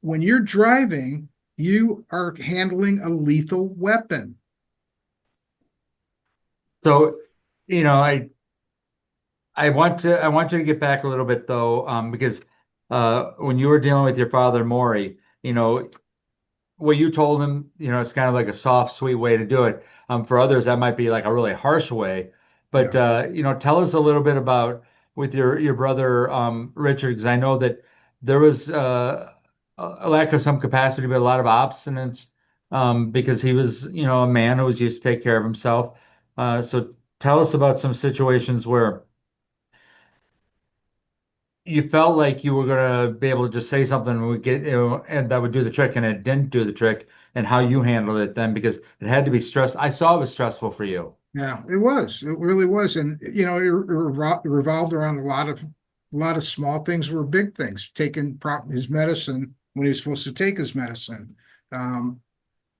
when you're driving, you are handling a lethal weapon. So, you know, I want you to get back a little bit though, because when you were dealing with your father, Maury, what you told him, it's kind of like a soft, sweet way to do it. For others, that might be like a really harsh way. But Yeah. tell us a little bit about with your brother Richard, because I know that there was a lack of some capacity, but a lot of obstinance, because he was, a man who was used to take care of himself. So tell us about some situations where you felt like you were gonna be able to just say something and would get, and that would do the trick, and it didn't do the trick, and how you handled it then, because it had to be stress. I saw it was stressful for you. Yeah, it was. It really was. And it revolved around a lot of small things were big things. Taking his medicine when he was supposed to take his medicine. Um,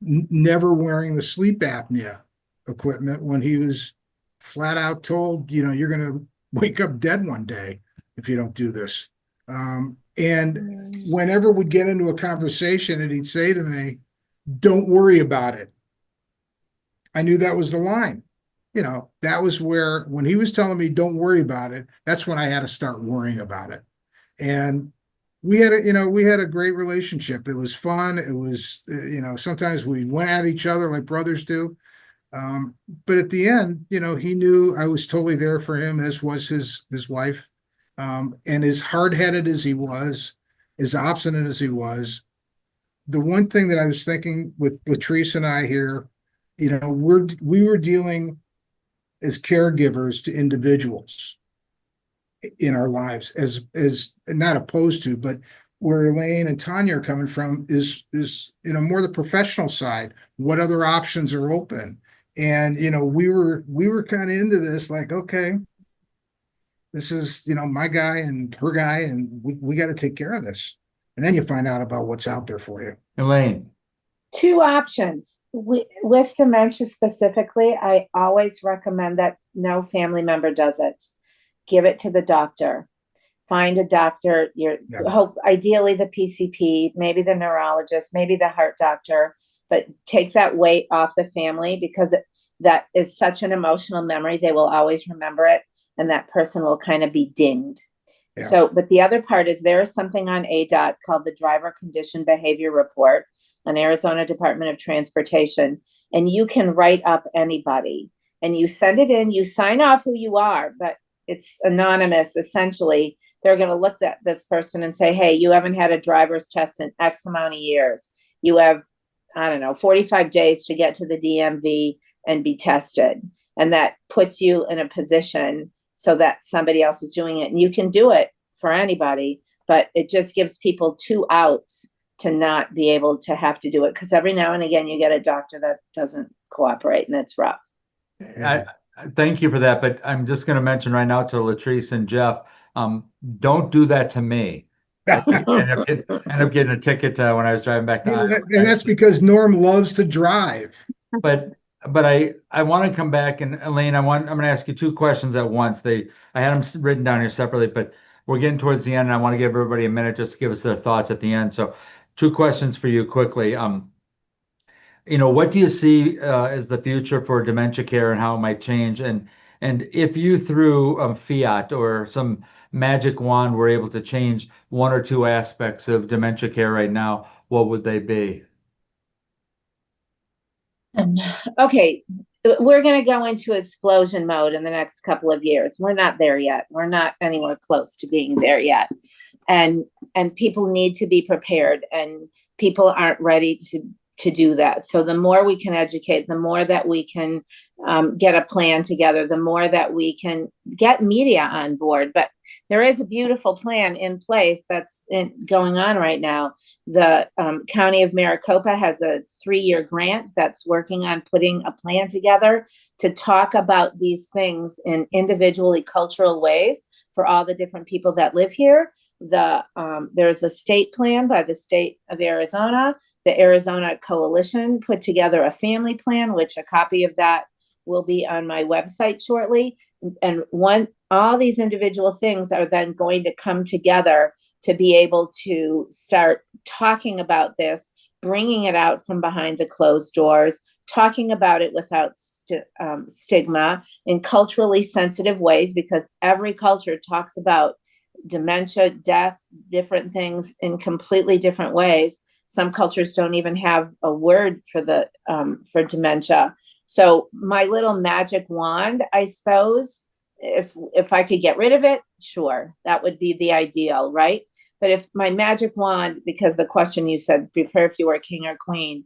Never wearing the sleep apnea equipment when he was flat out told, you're going to wake up dead one day if you don't do this. And whenever we'd get into a conversation and he'd say to me, don't worry about it, I knew that was the line. That was where, when he was telling me, don't worry about it, that's when I had to start worrying about it. And we had a great relationship. It was fun. It was, sometimes we went at each other like brothers do. Um, but at the end, he knew I was totally there for him, as was his wife. And as hard-headed as he was, as obstinate as he was, the one thing that I was thinking with Latrice and I here, we were dealing as caregivers to individuals in our lives, as not opposed to, but where Elaine and Tanya are coming from is, more the professional side. What other options are open? And, we were kind of into this, like, okay, this is, my guy and her guy, and we got to take care of this. And then you find out about what's out there for you. Elaine. Two options. With dementia specifically, I always recommend that no family member does it. Give it to the doctor. Find a doctor. Hope ideally the PCP, maybe the neurologist, maybe the heart doctor, but take that weight off the family, because that is such an emotional memory. They will always remember it, and that person will kind of be dinged. Yeah. So, but the other part is there is something on ADOT called the Driver Condition Behavior Report on Arizona Department of Transportation, and you can write up anybody and you send it in, you sign off who you are, but it's anonymous. Essentially, they're going to look at this person and say, hey, you haven't had a driver's test in X amount of years. You have, 45 days to get to the DMV and be tested. And that puts you in a position so that somebody else is doing it. And you can do it for anybody, but it just gives people 2 outs to not be able to have to do it. Because every now and again, you get a doctor that doesn't cooperate, and it's rough. I thank you for that, but I'm just going to mention right now to Latrice and Jeff, don't do that to me. End up getting a ticket when I was driving back to Iowa. And that's because Norm loves to drive. But I want to come back, and Elaine, I'm going to ask you 2 questions at once. I had them written down here separately, but we're getting towards the end, and I want to give everybody a minute just to give us their thoughts at the end. So 2 questions for you quickly. What do you see as the future for dementia care and how it might change? And if you through fiat or some magic wand were able to change 1 or 2 aspects of dementia care right now, what would they be? Okay, we're going to go into explosion mode in the next couple of years. We're not there yet. We're not anywhere close to being there yet. And people need to be prepared, and people aren't ready to do that. So the more we can educate, the more that we can get a plan together, the more that we can get media on board. But there is a beautiful plan in place that's going on right now. The County of Maricopa has a 3-year grant that's working on putting a plan together to talk about these things in individually cultural ways for all the different people that live here. There's a state plan by the state of Arizona. The Arizona Coalition put together a family plan, which a copy of that will be on my website shortly. And all these individual things are then going to come together to be able to start talking about this, bringing it out from behind the closed doors, talking about it without stigma in culturally sensitive ways, because every culture talks about dementia, death, different things in completely different ways. Some cultures don't even have a word for dementia. So my little magic wand, I suppose, if I could get rid of it, sure, that would be the ideal, right? But if my magic wand, because the question you said, prepare if you were king or queen,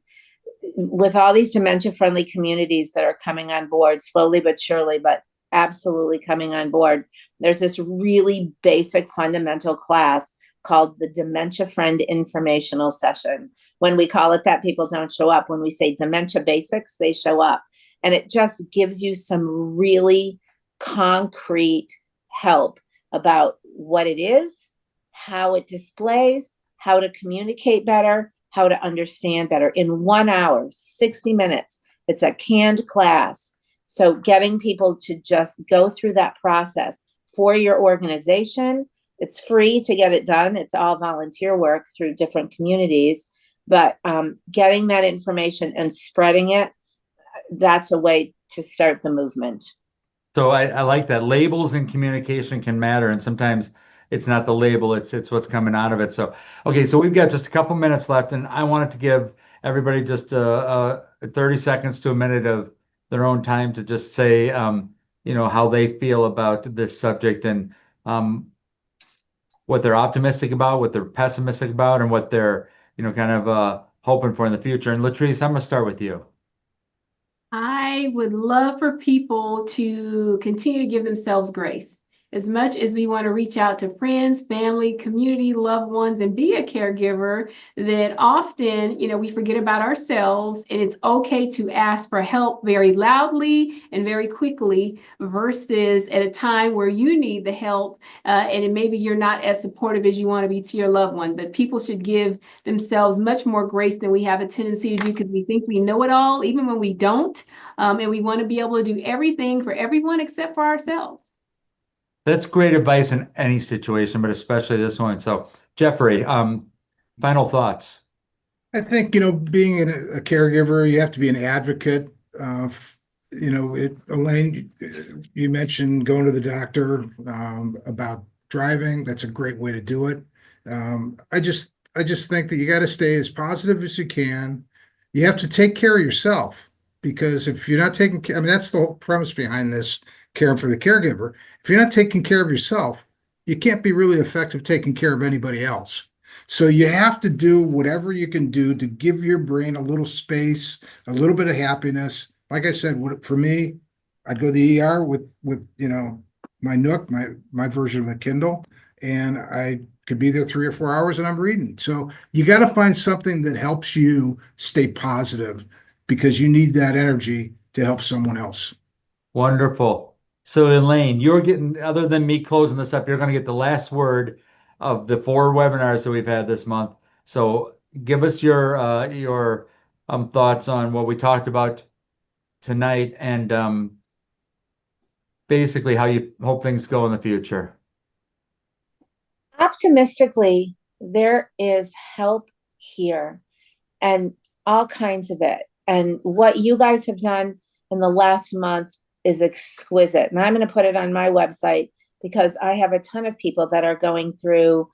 with all these dementia-friendly communities that are coming on board, slowly but surely, but absolutely coming on board, there's this really basic fundamental class called the Dementia Friend Informational Session. When we call it that, people don't show up. When we say dementia basics, they show up. And it just gives you some really concrete help about what it is, how it displays, how to communicate better, how to understand better in 1 hour, 60 minutes. It's a canned class. So getting people to just go through that process for your organization. It's free to get it done. It's all volunteer work through different communities, but getting that information and spreading it, that's a way to start the movement. So I like that. Labels and communication can matter, and sometimes it's not the label, it's what's coming out of it. So, okay, so we've got just a couple minutes left, and I wanted to give everybody just 30 seconds to a minute of their own time to just say, how they feel about this subject, and what they're optimistic about, what they're pessimistic about, and what they're, kind of hoping for in the future. And Latrice, I'm going to start with you. I would love for people to continue to give themselves grace. as much as we want to reach out to friends, family, community, loved ones, and be a caregiver, that often, we forget about ourselves, and it's okay to ask for help very loudly and very quickly versus at a time where you need the help, and maybe you're not as supportive as you want to be to your loved one. But people should give themselves much more grace than we have a tendency to do, because we think we know it all, even when we don't. And we want to be able to do everything for everyone except for ourselves. That's great advice in any situation, but especially this one. So, Jeffrey, final thoughts. I think, being a caregiver, you have to be an advocate. Elaine, you mentioned going to the doctor about driving. That's a great way to do it. I just think that you got to stay as positive as you can. You have to take care of yourself, because if you're not taking care, I mean, that's the whole premise behind this caring for the caregiver. If you're not taking care of yourself, you can't be really effective taking care of anybody else. So you have to do whatever you can do to give your brain a little space, a little bit of happiness. Like I said, for me, I'd go to the ER with my Nook, my version of a Kindle, and I could be there 3 or 4 hours and I'm reading. So you got to find something that helps you stay positive, because you need that energy to help someone else. Wonderful. So, Elaine, you're getting, other than me closing this up, you're going to get the last word of the 4 webinars that we've had this month. So, give us your thoughts on what we talked about tonight, and basically how you hope things go in the future. Optimistically, there is help here and all kinds of it. And what you guys have done in the last month is exquisite. And I'm going to put it on my website, because I have a ton of people that are going through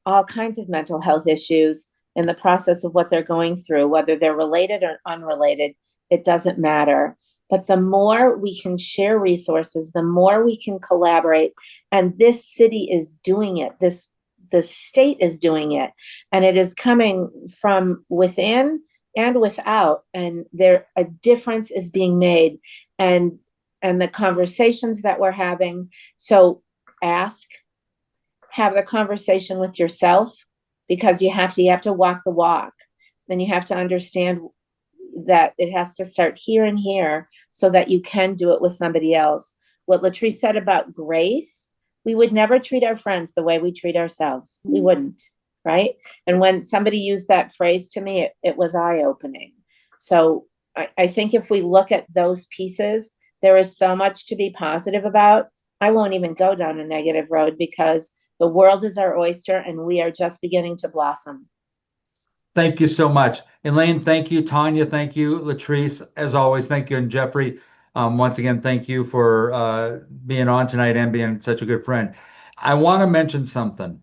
all kinds of mental health issues in the process of what they're going through, whether they're related or unrelated, it doesn't matter. But the more we can share resources, the more we can collaborate. And this city is doing it. The state is doing it. And it is coming from within and without. And there a difference is being made. And the conversations that we're having. So have the conversation with yourself, because you have to walk the walk. Then you have to understand that it has to start here and here so that you can do it with somebody else. What Latrice said about grace, we would never treat our friends the way we treat ourselves. We wouldn't, right? And when somebody used that phrase to me, it was eye-opening. So I think if we look at those pieces, there is so much to be positive about. I won't even go down a negative road, because the world is our oyster and we are just beginning to blossom. Thank you so much. Elaine, thank you. Tanya, thank you. Latrice, as always, thank you. And Jeffrey, once again, thank you for being on tonight and being such a good friend. I want to mention something.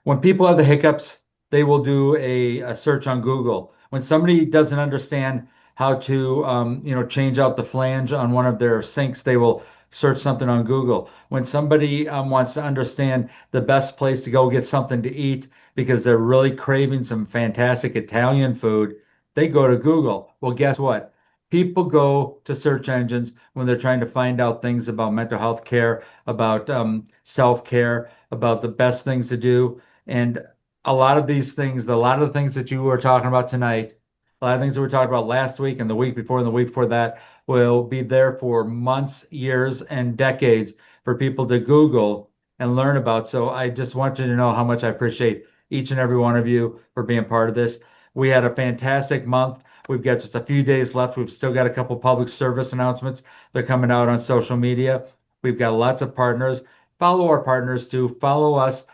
When people have the hiccups, they will do a search on Google. When somebody doesn't understand how to, change out the flange on one of their sinks, they will search something on Google. When somebody wants to understand the best place to go get something to eat because they're really craving some fantastic Italian food, they go to Google. Well, guess what? People go to search engines when they're trying to find out things about mental health care, about self-care, about the best things to do. And a lot of these things, a lot of the things that you were talking about tonight, a lot of things that we talked about last week and the week before and the week before that will be there for months, years, and decades for people to Google and learn about. So I just want you to know how much I appreciate each and every one of you for being part of this. We had a fantastic month. We've got just a few days left. We've still got a couple public service announcements. They're coming out on social media. We've got lots of partners. Follow our partners too. Follow us.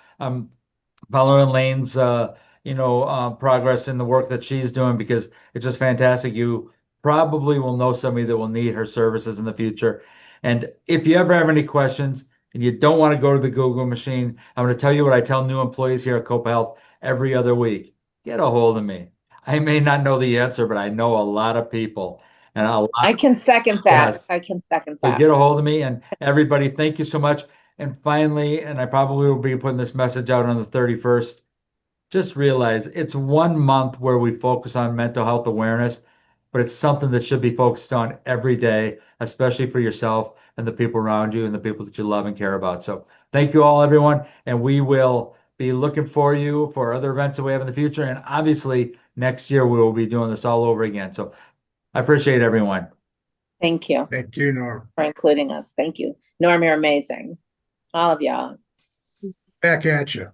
Follow Elaine's progress in the work that she's doing, because it's just fantastic. You probably will know somebody that will need her services in the future. And if you ever have any questions and you don't want to go to the Google machine, I'm going to tell you what I tell new employees here at Copa Health every other week. Get a hold of me. I may not know the answer, but I know a lot of people, and a lot. I can second that. Yes. I can second So that. get a hold of me, and everybody, thank you so much. And finally, and I probably will be putting this message out on the 31st, just realize it's 1 month where we focus on mental health awareness. but it's something that should be focused on every day, especially for yourself and the people around you and the people that you love and care about. So thank you all, everyone. And we will be looking for you for other events that we have in the future. And obviously, next year we will be doing this all over again. So I appreciate everyone. Thank you Thank you, Norm. for including us. Thank you. Norm, you're amazing. All of y'all. Back at you.